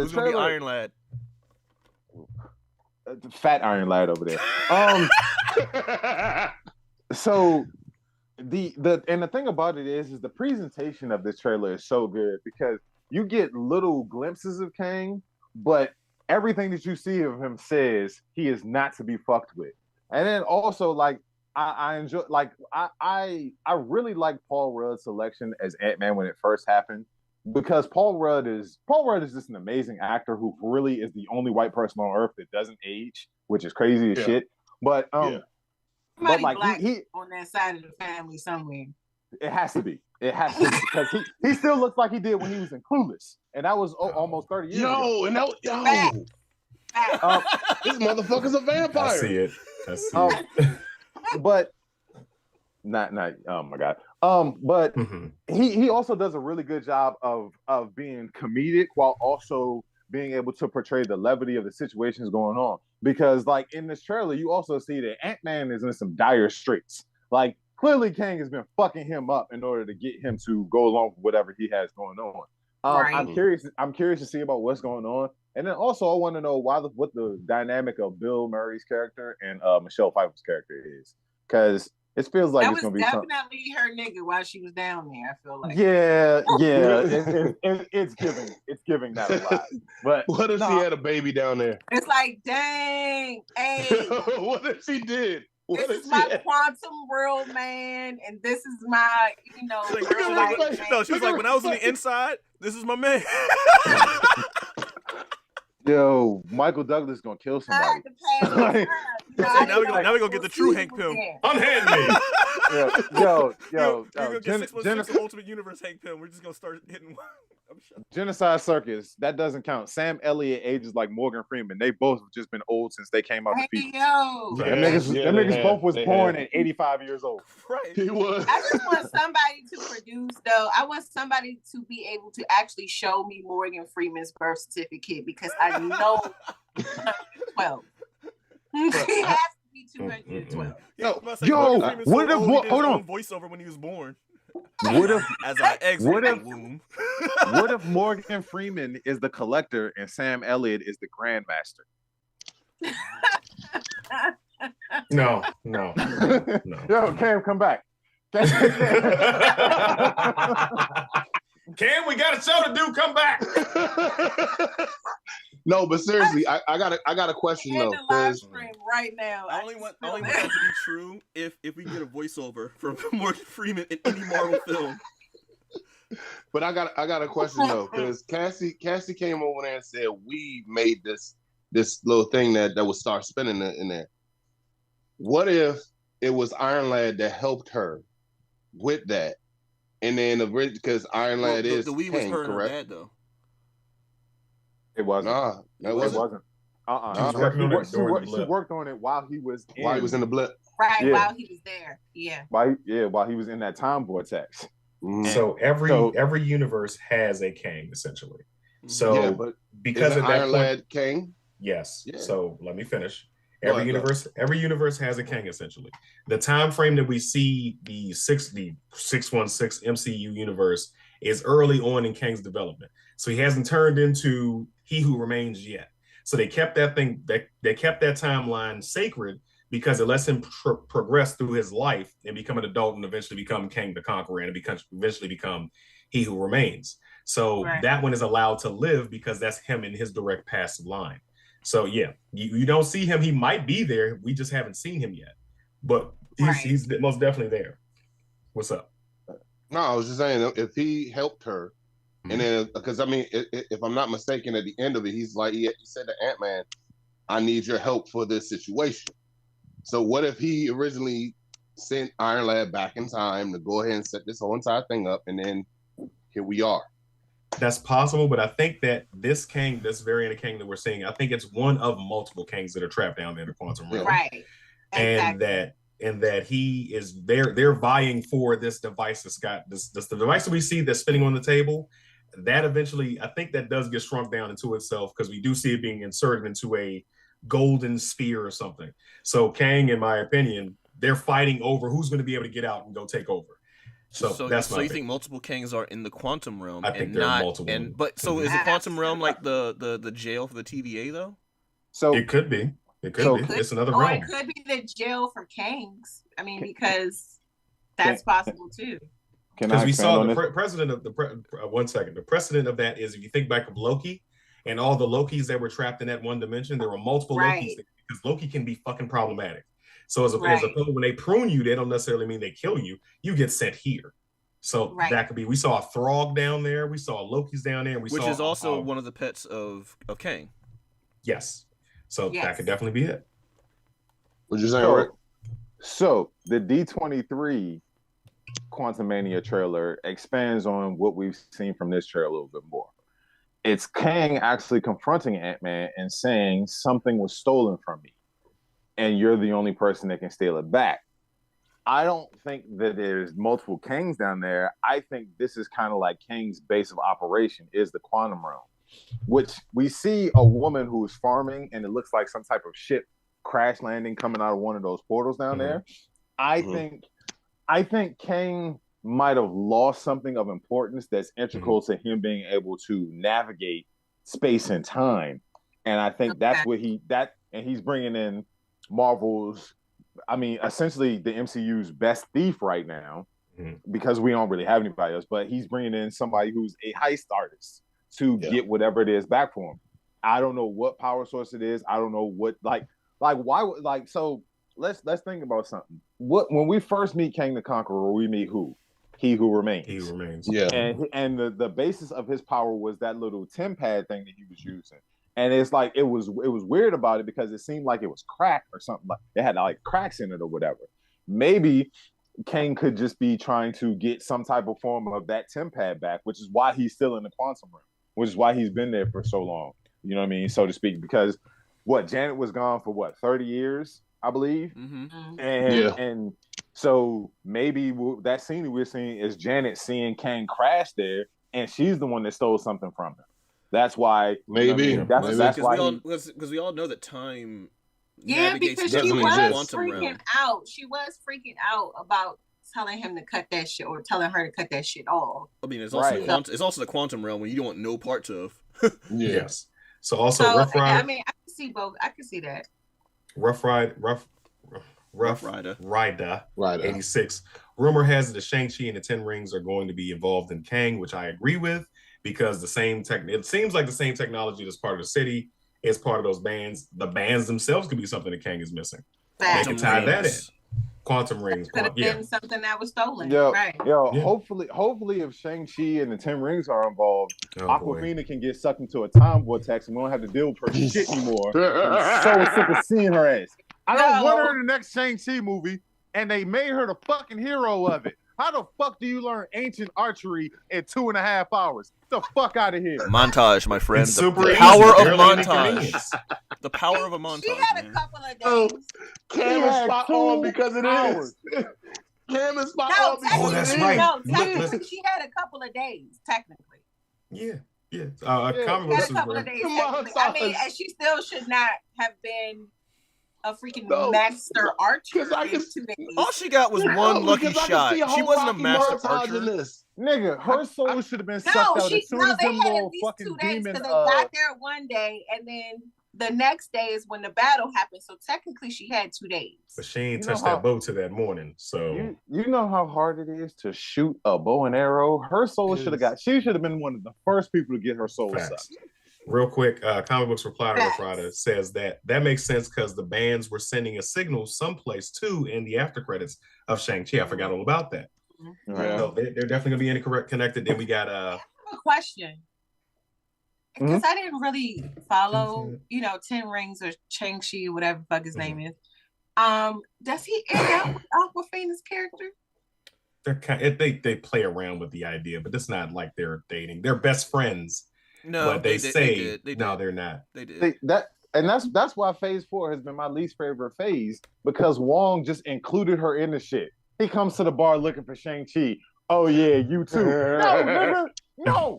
who's gonna be Iron Lad? Fat Iron Lad over there. So the thing about it is the presentation of this trailer is so good because you get little glimpses of Kang, but everything that you see of him says he is not to be fucked with. And then also like. I enjoy I really like Paul Rudd's selection as Ant-Man when it first happened because Paul Rudd is just an amazing actor who really is the only white person on earth that doesn't age, which is crazy as shit. But Somebody like black he on that side of the family somewhere. it has to be. It has to be because he still looks like he did when he was in Clueless, and that was almost 30 years ago. This motherfucker's a vampire. I see it. But not oh my god. But he also does a really good job of being comedic while also being able to portray the levity of the situations going on. Because like in this trailer, you also see that Ant-Man is in some dire straits. Like clearly Kang has been fucking him up in order to get him to go along with whatever he has going on. Right. I'm curious to see about what's going on. And then also I want to know what the dynamic of Bill Murray's character and Michelle Pfeiffer's character is. Because it feels like it's gonna be definitely her nigga while she was down there. I feel like it's giving that a lot. But what if she had a baby down there? It's like, dang, hey. What if she did? This is my quantum world, man, and this is my, real life. No, she was like, when I was on the inside, this is my man. Yo, Michael Douglas is gonna kill somebody. Now we're gonna get the true Hank Pym. Unhand me. Yo, you're gonna get 616 Ultimate Universe Hank Pym. We're just gonna start hitting. Genocide Circus, that doesn't count. Sam Elliott ages like Morgan Freeman. They both have just been old since they came out the feet. Them niggas both was born at 85 years old. Right. He was. I just want somebody to produce, though. I want somebody to be able to actually show me Morgan Freeman's birth certificate because I know 12. He has to be 212. What if hold on voiceover when he was born? What if as I exit the womb? What if Morgan Freeman is the collector and Sam Elliott is the grandmaster? No. Yo, Cam, come back. Cam, we got a show to do. Come back. No, but seriously, I got a question though. The live stream right now. I only want that to be true if we get a voiceover from Morgan Freeman in any Marvel film. But I got a question though, because Cassie came over there and said we made this little thing that would start spinning in there. What if it was Iron Lad that helped her with that? And then because Iron Lad is the Wii was her and her dad though. It wasn't. It wasn't. She worked on it while he was in the blip. Right, while he was there. Yeah. While he was in that time vortex. So every universe has a Kang essentially. So but because of that Iron Lad Kang? Yes. Yeah. So let me finish. Every universe has a Kang essentially. The time frame that we see the 616 MCU universe is early on in Kang's development. So he hasn't turned into He Who Remains yet. So they kept that timeline sacred because it lets him progress through his life and become an adult and eventually become Kang the Conqueror and eventually become He Who Remains. So that one is allowed to live because that's him in his direct past line. So yeah, you don't see him. He might be there. We just haven't seen him yet, but he's most definitely there. What's up? No, I was just saying if he helped her, and then because I mean, if I'm not mistaken, at the end of it, he's like he said to Ant-Man, "I need your help for this situation." So what if he originally sent Iron Lad back in time to go ahead and set this whole entire thing up, and then here we are? That's possible, but I think that this variant of Kang that we're seeing, I think it's one of multiple Kangs that are trapped down there in the quantum realm. Right. Exactly. And that he is they're vying for this device that's got this the device that we see that's spinning on the table. That eventually, I think that does get shrunk down into itself because we do see it being inserted into a golden sphere or something. So Kang, in my opinion, they're fighting over who's going to be able to get out and go take over. So that's you think multiple Kangs are in the quantum realm? I think there are multiple. So is the quantum realm like the jail for the TVA though? So it could be. It's another realm. Or it could be the jail for Kangs. I mean, because that's possible too. Because we saw the president of the precedent of that is if you think back of Loki and all the Lokis that were trapped in that one dimension, there were multiple Lokis because Loki can be fucking problematic. So as opposed when they prune you, they don't necessarily mean they kill you. You get sent here. So that could be. We saw a Throg down there. We saw Loki's down there. Which is also one of the pets of Kang. Yes. So that could definitely be it. What'd you say, Rick? So the D23 Quantum Mania trailer expands on what we've seen from this trailer a little bit more. It's Kang actually confronting Ant-Man and saying something was stolen from me, and you're the only person that can steal it back. I don't think that there's multiple Kangs down there. I think this is kind of like Kang's base of operation is the quantum realm, which we see a woman who's farming, and it looks like some type of ship crash landing coming out of one of those portals down there. I think Kang might have lost something of importance that's integral to him being able to navigate space and time. And I think that's what and he's bringing in Marvel's, essentially the MCU's best thief right now, because we don't really have anybody else, but he's bringing in somebody who's a heist artist to get whatever it is back for him. I don't know what power source it is. I don't know what, so let's think about something. When we first meet Kang the Conqueror, we meet who? He Who Remains. He Who Remains. Yeah. And the basis of his power was that little TemPad thing that he was using. And it's like it was weird about it because it seemed like it was cracked or something. Like it had like cracks in it or whatever. Maybe Kang could just be trying to get some type of form of that TemPad back, which is why he's still in the quantum realm, which is why he's been there for so long. You know what I mean? So to speak, because Janet was gone for 30 years, I believe. And so maybe that scene we're seeing is Janet seeing Kang crash there, and she's the one that stole something from him. That's why maybe that's why because we all know that time. Because she was freaking out. She was freaking out about telling him to cut that shit or telling her to cut that shit off. I mean, it's also it's also the quantum realm when you don't know parts of. Yes. So Rough Rider. I mean, I can see both. I can see that. Rough Rider 86. Rumor has it that Shang-Chi and the Ten Rings are going to be involved in Kang, which I agree with, because it seems like the same technology that's part of the city is part of those bands. The bands themselves could be something that Kang is missing. They can tie that in. Quantum rings. Could have been something that was stolen. Hopefully if Shang-Chi and the Ten Rings are involved, Aquafina can get sucked into a time vortex and we don't have to deal with her shit anymore. I'm so sick of seeing her ass. I don't want her in the next Shang-Chi movie, and they made her the fucking hero of it. How the fuck do you learn ancient archery in 2.5 hours? Get the fuck out of here. Montage, my friend. The power of montage. The power of a montage. She had a couple of days. Cam is spot on because it is. Cam is spot on because that's it right. No, technically, she had a couple of days, technically. Yeah. She had a couple of days, technically. I mean, and she still should not have been a freaking master archer. All she got was one lucky shot. She wasn't a master archer. Nigga, her soul should have been sucked out as soon as them little fucking demons. Because they got there one day, and then the next day is when the battle happened. So technically, she had 2 days. But she ain't touched that bow to that morning. So you know how hard it is to shoot a bow and arrow. Her soul should have She should have been one of the first people to get her soul sucked. Real quick, Comic Books Reply to Rough Rider says that makes sense because the bands were sending a signal someplace too in the after credits of Shang-Chi. I forgot all about that. So they're definitely gonna be connected. Then we got I have a question. Because I didn't really follow, Ten Rings or Shang-Chi, whatever the fuck his name is. Does he end up with Awkwafina's character? They play around with the idea, but it's not like they're dating. They're best friends. No, but they did. No, they're not. They did. That's why Phase 4 has been my least favorite phase, because Wong just included her in the shit. He comes to the bar looking for Shang-Chi. Oh yeah, you too. No, nigga. No.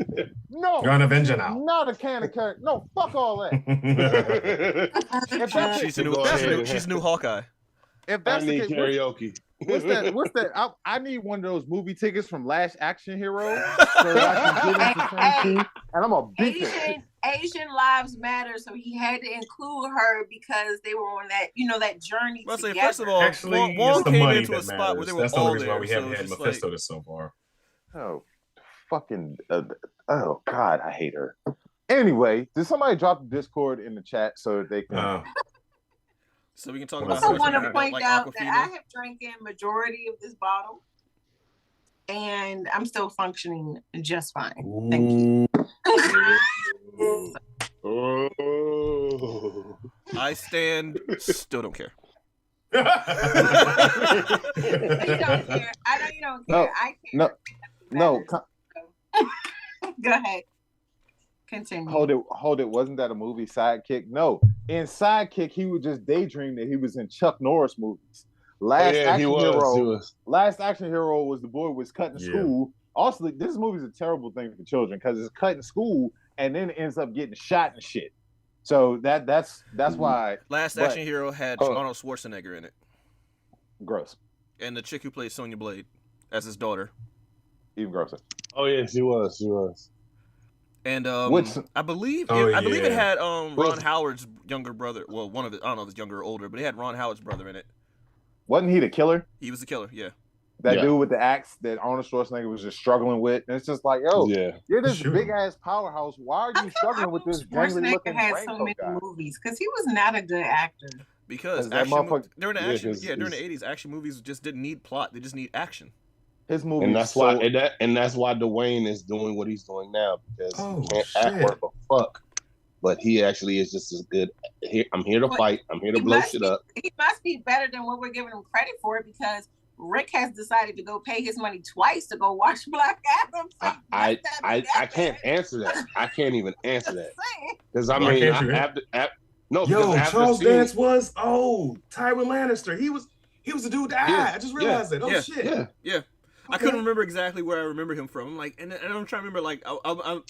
You're on Avenger now. Not a can of character. No, fuck all that. She's new Hawkeye. If that's the case, karaoke. What's that? I need one of those movie tickets from Last Action Hero so that I can get into Shang-Chi, and I'm a beat Asian lives matter, so he had to include her because they were on that, that journey together. First of all, actually, Wong the came money into a spot where they were all there. That's the reason why we haven't had Mephisto so far. Oh, fucking! Oh God, I hate her. Anyway, did somebody drop the Discord in the chat so that they can? So we can talk I about. also want to point out that I have drank in majority of this bottle, and I'm still functioning just fine. Thank you. I stand. Still don't care. You don't care. I know you don't care. No, I care. No. Go ahead. Continue. Hold it. Wasn't that a movie, Sidekick? No. In Sidekick, he would just daydream that he was in Chuck Norris movies. Last Action Hero was the boy was cut in school. Also, this movie's a terrible thing for children because it's cut in school and then it ends up getting shot and shit. So that's why. Last Action Hero had Arnold Schwarzenegger in it. Gross. And the chick who plays Sonya Blade as his daughter. Even grosser. Oh yeah, she was. And I believe it had Ron Howard's younger brother. Well, one of it, I don't know if it's younger or older, but it had Ron Howard's brother in it. Wasn't he the killer? He was the killer, yeah. That dude with the axe that Arnold Schwarzenegger was just struggling with. And it's just like, yo, you're this big ass powerhouse. Why are you struggling with this jangly looking had so many movies because he was not a good actor. Because during the 80s, action movies just didn't need plot; they just need action. His movie, and that's why Dwayne is doing what he's doing now because he can't act worth a fuck. But he actually is just as good. I'm here to fight. I'm here to blow shit up. He must be better than what we're giving him credit for because Rick has decided to go pay his money twice to go watch Black Adam. So I can't answer that. I can't even answer that because I mean Charles Dance was Tywin Lannister. He was the dude that died. I just realized that. Oh shit. Yeah. I couldn't remember exactly where I remember him from. I'm like, and I'm trying to remember. Like,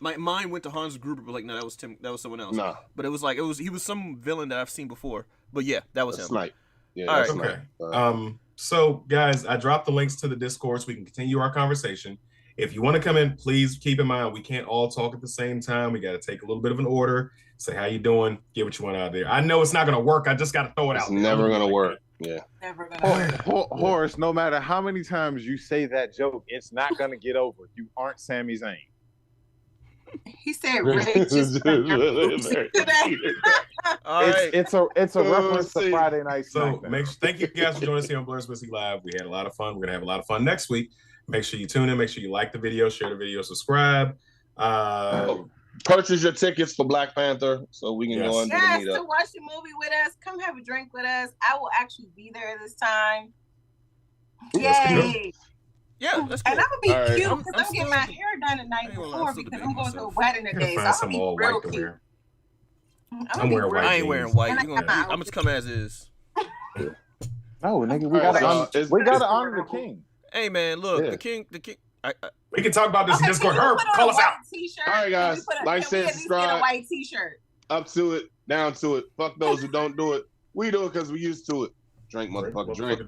my mind went to Hans Gruber, but like, no, that was Tim. That was someone else. Nah. But it was like he was some villain that I've seen before. But yeah, that was him. Snipe. Yeah. All right. Okay. So guys, I dropped the links to the Discord so we can continue our conversation. If you want to come in, please keep in mind we can't all talk at the same time. We got to take a little bit of an order. Say how you doing. Get what you want out there. I know it's not gonna work. I just got to throw it out. It's never gonna work. Yeah. Never gonna work. Horace, no matter how many times you say that joke, it's not gonna get over. You aren't Sami Zayn. He said, "Rick just." All right. It's a reference to Friday Night SmackDown. So thank you guys for joining us here on Blerds and Whiskey Live. We had a lot of fun. We're gonna have a lot of fun next week. Make sure you tune in. Make sure you like the video, share the video, subscribe. Purchase your tickets for Black Panther so we can go and do the meetup. Yes, to watch the movie with us. Come have a drink with us. I will actually be there this time. Yay! Yeah, that's cool. And I'm gonna be cute because I'm getting my hair done the night before because I'm going to a wedding today. So I'm gonna be real cute. I'm wearing white. I ain't wearing white. I'm just come as is. No, nigga, we gotta honor the king. Hey man, look, the king. We can talk about this in Discord. Herb, call us out. All right, guys. Like, share, subscribe. Get a white t-shirt. Up to it, down to it. Fuck those who don't do it. We do it because we used to it. Drink, motherfucker, drink.